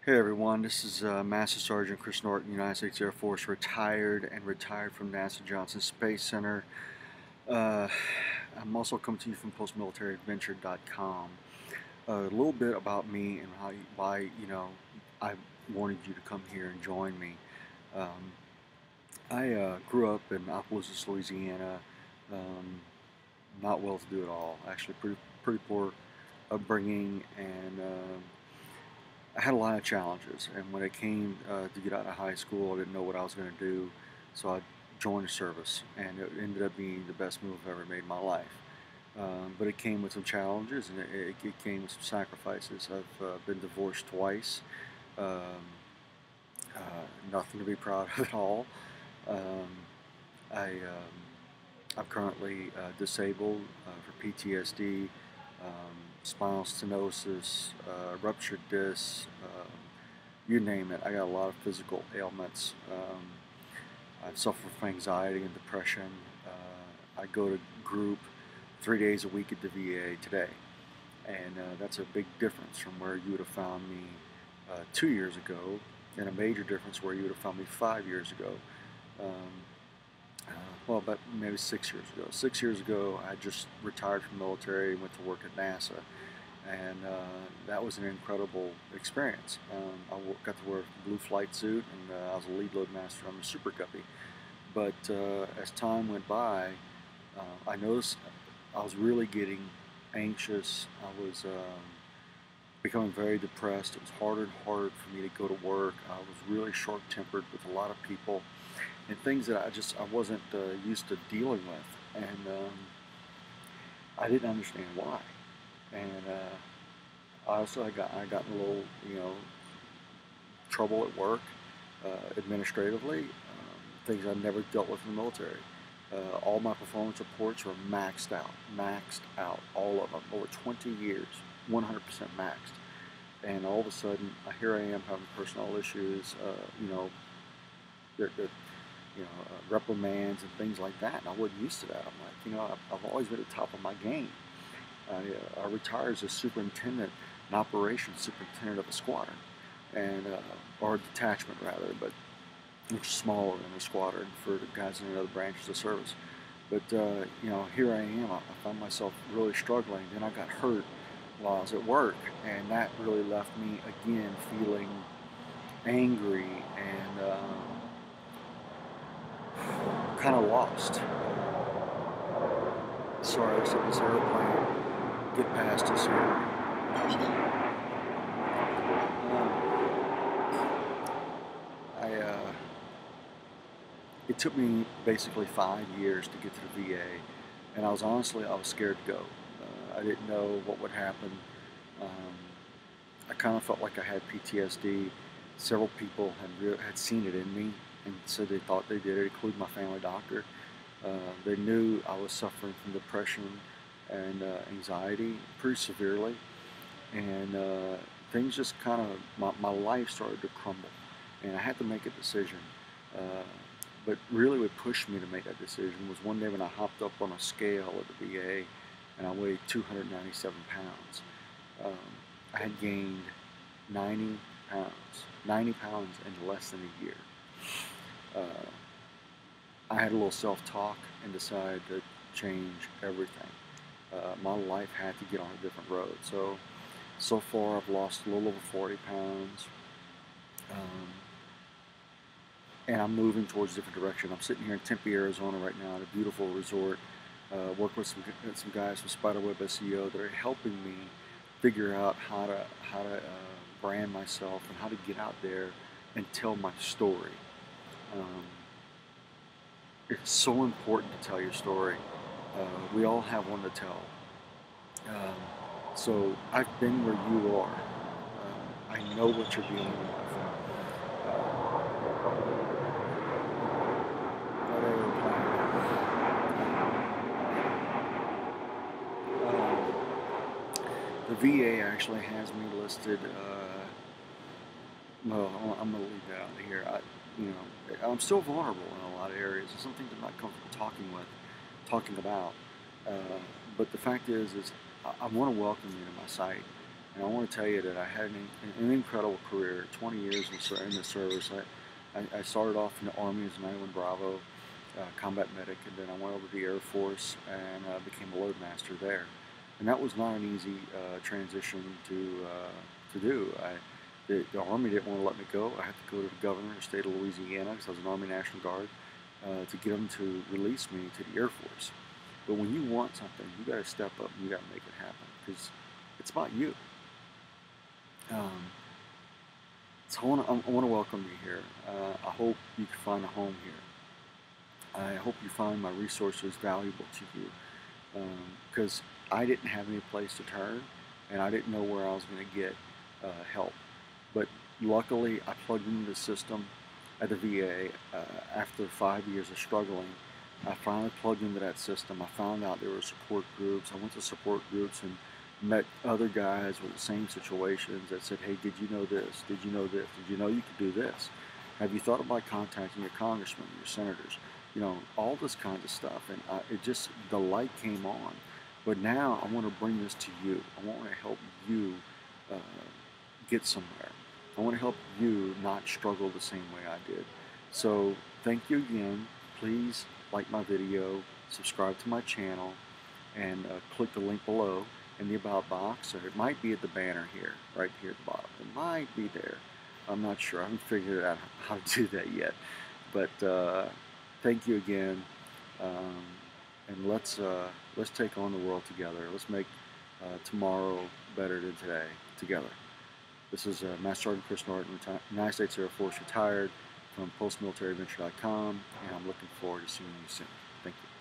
Hey everyone, this is Master Sergeant Chris Norton, United States Air Force, retired from NASA Johnson Space Center. Uh, I'm also coming to you from postmilitaryadventure.com. A little bit about me and why I wanted you to come here and join me. Um, I grew up in Opelousas, Louisiana. Um, not well to do at all. Actually, pretty poor upbringing, and I had a lot of challenges, and when it came to get out of high school, I didn't know what I was going to do, so I joined the service, and it ended up being the best move I've ever made in my life. But it came with some challenges, and it came with some sacrifices. I've been divorced twice, um, nothing to be proud of at all. Um, I'm currently disabled for PTSD, spinal stenosis, ruptured discs, you name it. I got a lot of physical ailments. I suffer from anxiety and depression. I go to group 3 days a week at the VA today, and that's a big difference from where you would have found me 2 years ago, and a major difference where you would have found me 5 years ago. Um, well, about maybe 6 years ago. 6 years ago, I just retired from the military and went to work at NASA, and that was an incredible experience. Got to wear a blue flight suit, and I was a lead load master on the Super Guppy. But as time went by, I noticed I was really getting anxious. I was becoming very depressed. It was harder and harder for me to go to work. I was really short-tempered with a lot of people, and things that I wasn't used to dealing with, and I didn't understand why. And also I got in a little trouble at work, administratively, things I never dealt with in the military. All my performance reports were maxed out, all of them, over 20 years, 100% maxed. And all of a sudden, here I am having personal issues, that reprimands and things like that, and I wasn't used to that. I'm like, I've always been at the top of my game. I retired as a superintendent, an operations superintendent of a squadron, and or a detachment rather, but which is smaller than a squadron for the guys in the other branches of service. But here I am. I found myself really struggling. Then I got hurt while I was at work, and that really left me again feeling angry and kind of lost. Sorry, I was in this airplane. Get past us here. It took me basically 5 years to get to the VA, and I was scared to go. I didn't know what would happen. I kind of felt like I had PTSD. Several people had seen it in me and said they thought they did it, including my family doctor. They knew I was suffering from depression and anxiety pretty severely, and things just kind of, my life started to crumble, and I had to make a decision. But really what pushed me to make that decision was one day when I hopped up on a scale at the VA, and I weighed 297 pounds. I had gained 90 pounds in less than a year. I had a little self-talk and decided to change everything. My life had to get on a different road. So far I've lost a little over 40 pounds. And I'm moving towards a different direction. I'm sitting here in Tempe, Arizona right now at a beautiful resort, working with some guys from Spiderweb SEO that are helping me figure out how to brand myself and how to get out there and tell my story. It's so important to tell your story. We all have one to tell. So I've been where you are. I know what you're dealing with. The VA actually has me listed. Well, I'm going to leave that out here. I'm still vulnerable in a lot of areas. It's something I'm not comfortable talking about. But the fact is I want to welcome you to my site. And I want to tell you that I had an incredible career, 20 years in the service. I started off in the Army as an Island Bravo combat medic, and then I went over to the Air Force and became a loadmaster there. And that was not an easy transition to do. The Army didn't want to let me go. I had to go to the governor of the state of Louisiana, because I was an Army National Guard, to get him to release me to the Air Force. But when you want something, you got to step up and you got to make it happen, because it's about you. Um, so I want to welcome you here. I hope you can find a home here. I hope you find my resources valuable to you, because I didn't have any place to turn, and I didn't know where I was going to get help. But luckily, I plugged into the system at the VA. After 5 years of struggling, I finally plugged into that system. I found out there were support groups. I went to support groups and met other guys with the same situations that said, hey, did you know this? Did you know this? Did you know you could do this? Have you thought about contacting your congressmen, your senators? You know, all this kind of stuff. And it just, the light came on. But now I want to bring this to you. I want to help you uh, get somewhere. I want to help you not struggle the same way I did. So thank you again. Please like my video, subscribe to my channel, and click the link below in the About box, or it might be at the banner here, right here at the bottom. It might be there. I'm not sure. I haven't figured out how to do that yet. But thank you again, and let's take on the world together. Let's make tomorrow better than today together. This is Master Sergeant Chris Norton, United States Air Force, retired, from postmilitaryadventure.com, and I'm looking forward to seeing you soon. Thank you.